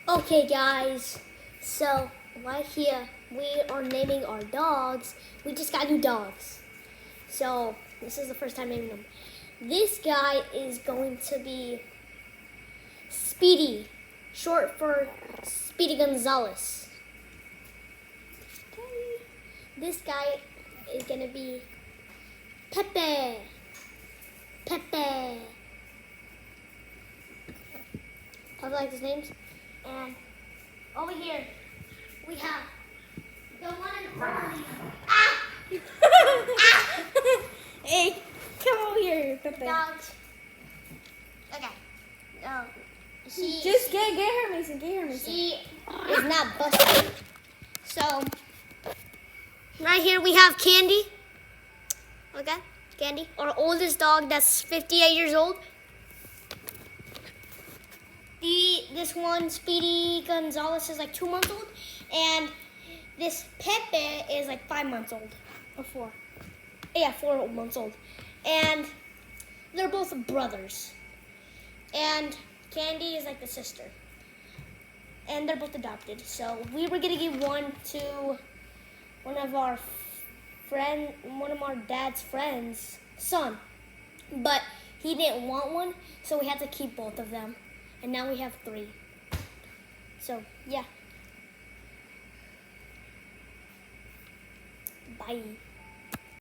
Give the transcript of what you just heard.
Okay, guys, so right here we are naming our dogs. We just got new dogs, so this is the first time naming them. This guy is going to be Speedy, short for Speedy Gonzalez. Okay. This guy is gonna be Pepe. Pepe. I like his names. And over here, we have the one and only. Ah! Hey, come over here, Pepe. Dogs. Okay. Just get her, Mason. Get her, Mason. She is not busted. So, right here we have Candy. Okay, Candy, our oldest dog that's 58 years old. This one, Speedy Gonzalez, is like 2 months old, and this Pepe is like 5 months old, or 4. Yeah, 4 months old, and they're both brothers. And Candy is like the sister, and they're both adopted. So we were gonna give one to one of our dad's friends' son, but he didn't want one, so we had to keep both of them. And now we have 3. So, yeah. Bye.